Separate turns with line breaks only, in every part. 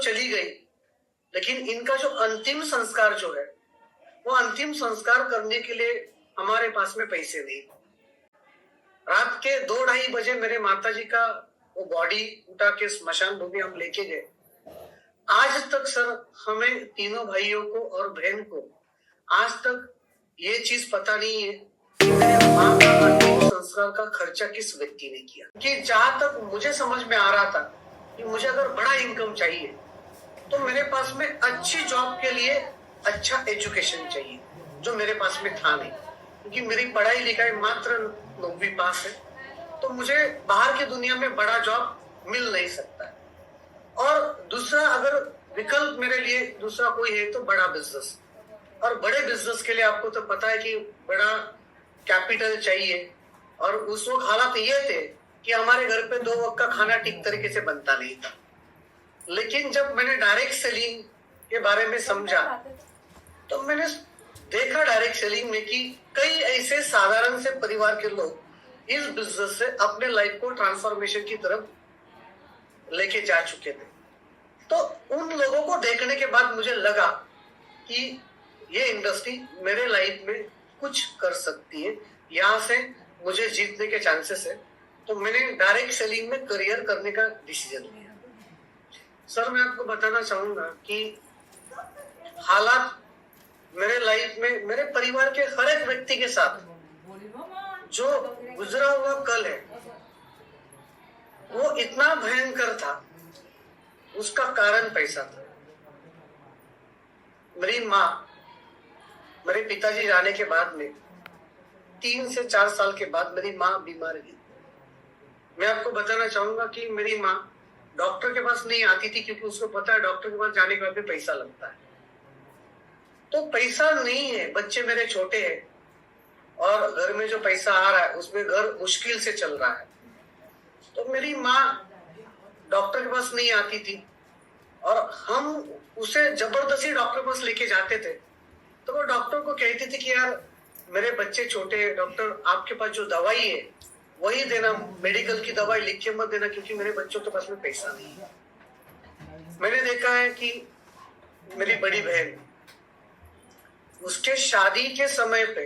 चली गई, लेकिन इनका जो अंतिम संस्कार जो है, वो अंतिम संस्कार करने के लिए हमारे पास में पैसे नहीं। रात के 2-2:30 बजे मेरे माताजी का वो बॉडी उठा के स्मशान भूमि हम लेके गए। आज तक सर हमें तीनों भाइयों को और बहन को आज तक ये चीज पता नहीं है कि मेरे माँ का अंतिम संस्कार का खर्चा किस व्यक्ति ने किया। कि जहां तक मुझे समझ में आ रहा था कि मुझे अगर बड़ा इनकम चाहिए तो मेरे पास में अच्छी जॉब के लिए अच्छा एजुकेशन चाहिए, जो मेरे पास में था नहीं, क्योंकि मेरी पढ़ाई लिखाई मात्र 9वीं पास है। तो मुझे बाहर की दुनिया में बड़ा जॉब मिल नहीं सकता है। और दूसरा अगर विकल्प मेरे लिए दूसरा कोई है तो बड़ा बिजनेस। और बड़े बिजनेस के लिए आपको तो पता है कि बड़ा कैपिटल चाहिए। और उस वक्त हालात ये थे कि हमारे घर पे 2 वक्त का खाना ठीक तरीके से बनता नहीं था। लेकिन जब मैंने डायरेक्ट सेलिंग के बारे में समझा तो मैंने देखा डायरेक्ट सेलिंग में कि कई ऐसे साधारण से परिवार के लोग इस बिजनेस से अपने लाइफ को ट्रांसफॉर्मेशन की तरफ लेके जा चुके थे। तो उन लोगों को देखने के बाद मुझे लगा कि ये इंडस्ट्री मेरे लाइफ में कुछ कर सकती है, यहाँ से मुझे जीतने के चांसेस है। तो मैंने डायरेक्ट सेलिंग में करियर करने का डिसीजन लिया। सर मैं आपको बताना चाहूंगा कि हालात मेरे लाइफ में मेरे परिवार के हर एक व्यक्ति के साथ जो गुजरा हुआ कल है वो इतना भयंकर था, उसका कारण पैसा था। मेरी माँ मेरे पिताजी जाने के बाद में 3 से 4 साल के बाद मेरी माँ बीमार हुई। मैं आपको बताना चाहूंगा कि मेरी माँ डॉक्टर के पास नहीं आती थी, क्योंकि उसको पता है डॉक्टर के पास जाने के बाद भी पैसा लगता है। तो पैसा नहीं है, बच्चे मेरे छोटे हैं और घर में जो पैसा आ रहा है उसमें घर मुश्किल से चल रहा है। तो मेरी माँ डॉक्टर के पास नहीं आती थी और हम उसे जबरदस्ती डॉक्टर के पास लेके जाते थे। तो वो डॉक्टर को कहती थी कि यार मेरे बच्चे छोटे हैं, डॉक्टर आपके पास जो दवाई है वही देना, मेडिकल की दवाई लिख के मत देना, क्योंकि मेरे बच्चों के पास में पैसा नहीं है। मैंने देखा है कि मेरी बड़ी बहन, उसके शादी के समय पे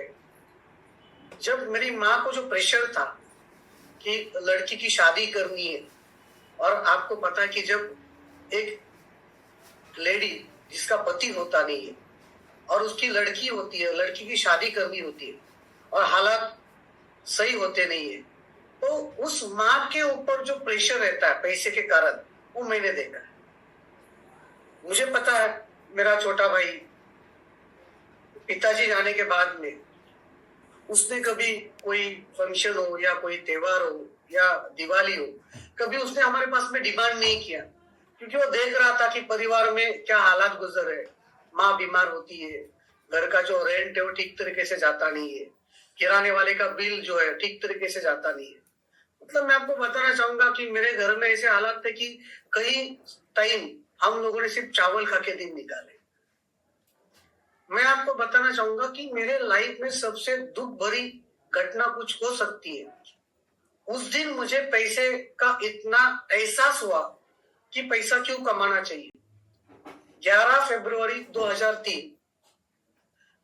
जब मेरी माँ को जो प्रेशर था कि लड़की की शादी करनी है, और आपको पता है कि जब एक लेडी जिसका पति होता नहीं है और उसकी लड़की होती है, लड़की की शादी करनी होती है और हालात सही होते नहीं है, तो उस माँ के ऊपर जो प्रेशर रहता है पैसे के कारण, वो मैंने देखा है। मुझे पता है मेरा छोटा भाई पिताजी जाने के बाद में उसने कभी कोई फंक्शन हो या कोई त्योहार हो या दिवाली हो, कभी उसने हमारे पास में डिमांड नहीं किया, क्योंकि वो देख रहा था कि परिवार में क्या हालात गुजर रहे। माँ बीमार होती है, घर का जो रेंट है वो ठीक तरीके से जाता नहीं है, किराने वाले का बिल जो है ठीक तरीके से जाता नहीं है। मतलब मैं आपको बताना चाहूंगा कि मेरे घर में ऐसे हालात थे कि कई टाइम हम लोगों ने सिर्फ चावल खा के दिन निकाले। मैं आपको बताना चाहूंगा कि मेरे लाइफ में सबसे दुख भरी घटना कुछ हो सकती है। उस दिन मुझे पैसे का इतना एहसास हुआ कि पैसा क्यों कमाना चाहिए। 11 फरवरी 2003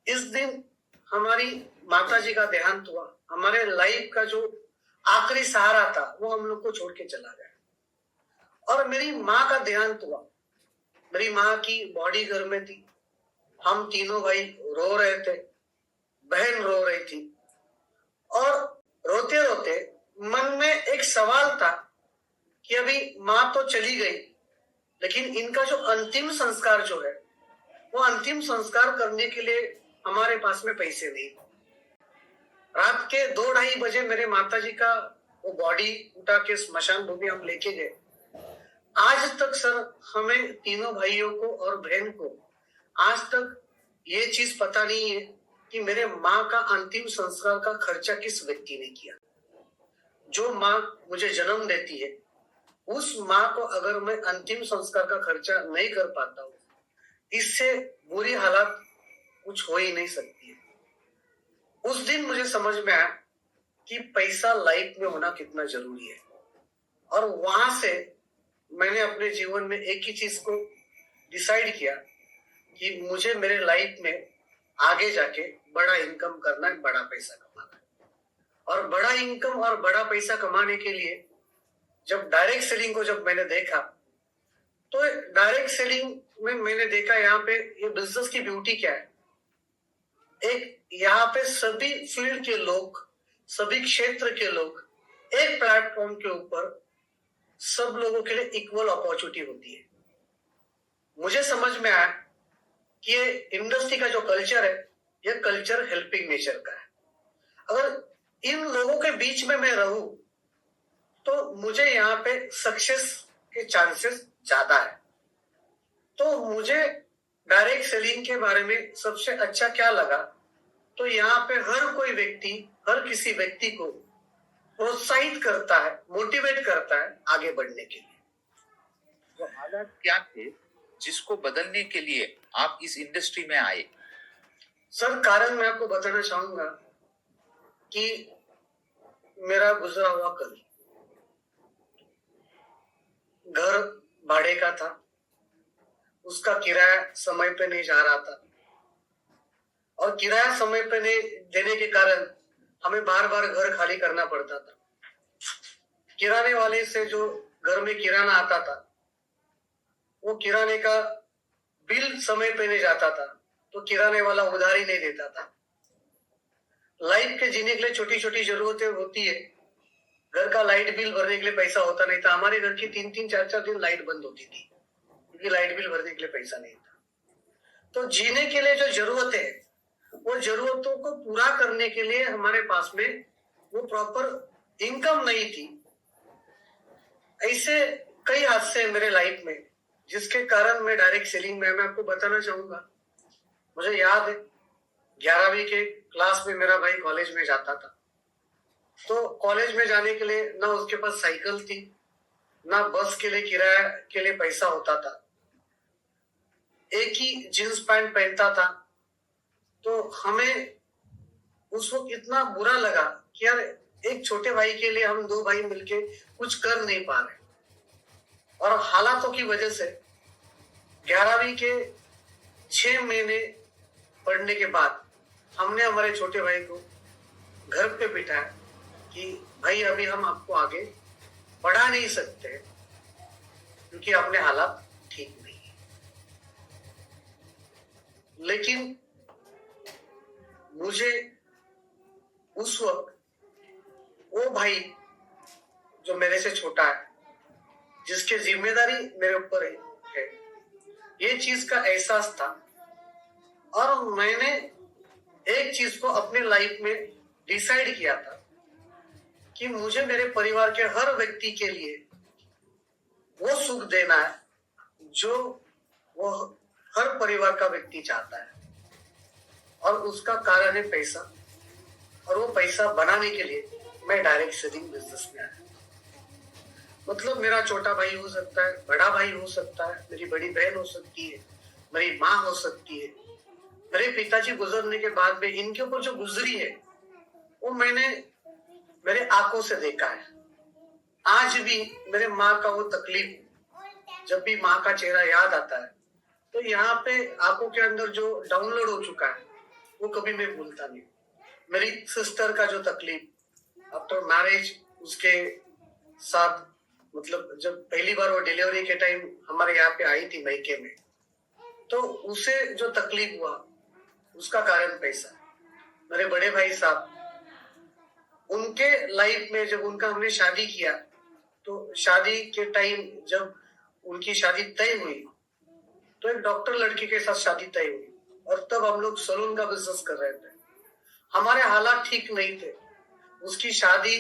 इस दिन हमारी माताजी का देहांत हुआ। हमारे लाइफ का जो आखिरी सहारा था वो हम लोग को छोड़ के चला गया। और मेरी माँ का देहांत हुआ। मेरी माँ की बॉडी घर में थी, हम तीनों भाई रो रहे थे, बहन रो रही थी, और रोते रोते मन में एक सवाल था कि अभी माँ तो चली गई, लेकिन इनका जो अंतिम संस्कार जो है, वो अंतिम संस्कार करने के लिए हमारे पास में पैसे नहीं। रात के 2-2:30 बजे मेरे माताजी का वो बॉडी उठा के स्मशान भूमि हम लेके गए। आज तक सर हमें तीनों भाइयों को और बहन को आज तक ये चीज पता नहीं है कि मेरे माँ का अंतिम संस्कार का खर्चा किस व्यक्ति ने किया। जो माँ मुझे जन्म देती है, उस माँ को अगर मैं अंतिम संस्कार का खर्चा नहीं कर पाता हूँ, इससे बुरी हालत कुछ हो ही नहीं सकती है। उस दिन मुझे समझ में आया कि पैसा लाइफ में होना कितना जरूरी है। और वहां से मैंने अपने जीवन में एक ही चीज को डिसाइड किया कि मुझे मेरे लाइफ में आगे जाके बड़ा इनकम करना है, बड़ा पैसा कमाना है। और बड़ा इनकम और बड़ा पैसा कमाने के लिए जब डायरेक्ट सेलिंग को जब मैंने देखा, तो डायरेक्ट सेलिंग में मैंने देखा यहाँ पे ये बिजनेस की ब्यूटी क्या है। एक यहाँ पे सभी फील्ड के लोग, सभी क्षेत्र के लोग एक प्लेटफॉर्म के ऊपर सब लोगों के लिए इक्वल अपॉर्चुनिटी होती है। मुझे समझ में आया कि ये इंडस्ट्री का जो कल्चर है, ये कल्चर हेल्पिंग नेचर का है। अगर इन लोगों के बीच में मैं रहूं तो मुझे यहाँ पे सक्सेस के चांसेस ज्यादा है। तो मुझे डायरेक्ट सेलिंग के बारे में सबसे अच्छा क्या लगा, तो यहाँ पे हर कोई व्यक्ति, हर किसी व्यक्ति को प्रोत्साहित करता है, मोटिवेट करता है आगे बढ़ने के लिए।
वो हालात क्या थे जिसको बदलने के लिए आप इस इंडस्ट्री में आए?
सर, कारण मैं आपको बताना चाहूंगा कि मेरा गुजरा हुआ कल घर भाड़े का था, उसका किराया समय पे नहीं जा रहा था, और किराया समय पे नहीं देने के कारण हमें बार बार घर खाली करना पड़ता था। किराने वाले से जो घर में किराना आता था, वो किराने का बिल समय पे नहीं जाता था, तो किराने वाला उधारी नहीं देता था। लाइफ के जीने के लिए छोटी छोटी जरूरतें होती है। घर का लाइट बिल भरने के लिए पैसा होता नहीं था। हमारे घर की 3-3, 4-4 दिन लाइट बंद होती थी क्योंकि लाइट बिल भरने के लिए पैसा नहीं था। तो जीने के लिए जो जरूरत है, वो जरूरतों को पूरा करने के लिए हमारे पास में वो प्रॉपर इनकम नहीं थी। ऐसे कई हादसे मेरे लाइफ में, जिसके कारण मैं डायरेक्ट सेलिंग में, मैं आपको बताना चाहूंगा। मुझे याद है 11वीं के क्लास में मेरा भाई कॉलेज में जाता था, तो कॉलेज में जाने के लिए ना उसके पास साइकिल थी, ना बस के लिए किराया के लिए पैसा होता था। एक ही जींस पैंट पहनता था। तो हमें उस वक्त इतना बुरा लगा कि यार, एक छोटे भाई के लिए हम 2 भाई मिलके कुछ कर नहीं पा रहे। और हालातों की वजह से 11वीं के 6 महीने पढ़ने के बाद हमने हमारे छोटे भाई को घर पे बिठाया कि भाई, अभी हम आपको आगे बढ़ा नहीं सकते क्योंकि अपने हालात ठीक नहीं है। लेकिन मुझे उस वक्त वो भाई जो मेरे से छोटा है, जिसकी जिम्मेदारी मेरे ऊपर है, ये चीज का एहसास था। और मैंने एक चीज को अपने लाइफ में डिसाइड किया था कि मुझे मेरे परिवार के हर व्यक्ति के लिए वो सुख देना है जो वो हर परिवार का व्यक्ति चाहता है, और उसका कारण है पैसा। और वो पैसा बनाने के लिए मैं डायरेक्ट सेलिंग बिजनेस में आया। मतलब मेरा छोटा भाई हो सकता है, बड़ा भाई हो सकता है, मेरी बड़ी बहन हो सकती है, मेरी माँ हो सकती है। मेरे पिताजी गुजरने के बाद में इनके ऊपर जो गुजरी है, वो मैंने मेरे आंखों से देखा है। आज भी मेरे माँ का वो तकलीफ, जब भी माँ का चेहरा याद आता है, तो यहाँ पे आंखों के अंदर जो डाउनलोड हो चुका है, वो कभी मैं भूलता नहीं। मेरी सिस्टर का जो तकलीफ आफ्टर मैरिज, उसके साथ, मतलब जब पहली बार वो डिलीवरी के टाइम हमारे यहाँ पे आई थी मैके में, तो उसे जो तकलीफ हुआ, उसका कारण पैसा। मेरे बड़े भाई साहब, उनके लाइफ में जब उनका हमने शादी किया, तो शादी के टाइम जब उनकी शादी तय हुई, तो एक डॉक्टर लड़की के साथ शादी तय हुई, और तब हम लोग सलून का बिजनेस कर रहे थे। हमारे हालात ठीक नहीं थे। उसकी शादी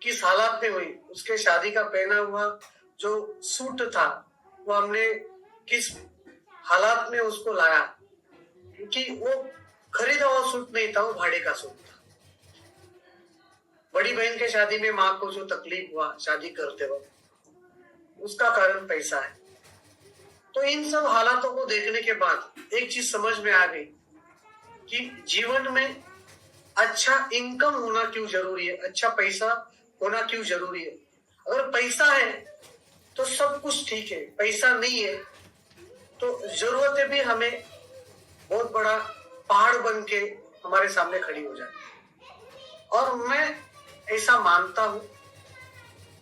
किस हालात में हुई, उसके शादी का पहना हुआ जो सूट था, वो हमने किस हालात में उसको लाया, क्योंकि वो खरीदा हुआ सूट नहीं था, वो भाड़े का सूट था। बड़ी बहन के शादी में माँ को जो तकलीफ हुआ शादी करते वक्त, उसका कारण पैसा है। तो इन सब हालातों को देखने के बाद एक चीज समझ में आ गई कि जीवन में अच्छा इनकम होना क्यों जरूरी है, अच्छा पैसा होना क्यों जरूरी है। अगर पैसा है तो सब कुछ ठीक है, पैसा नहीं है तो जरूरतें भी हमें बहुत बड़ा पहाड़ बन के हमारे सामने खड़ी हो जाती है। और मैं ऐसा मानता हूं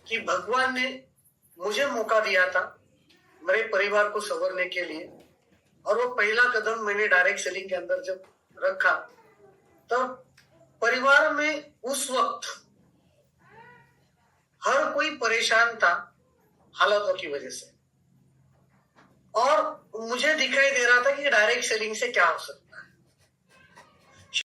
कि भगवान ने मुझे मौका दिया था मेरे परिवार को संवरने के लिए, और वो पहला कदम मैंने डायरेक्ट सेलिंग के अंदर जब रखा, तब परिवार में उस वक्त हर कोई परेशान था हालातों की वजह से, और मुझे दिखाई दे रहा था कि डायरेक्ट सेलिंग से क्या हो सकता है।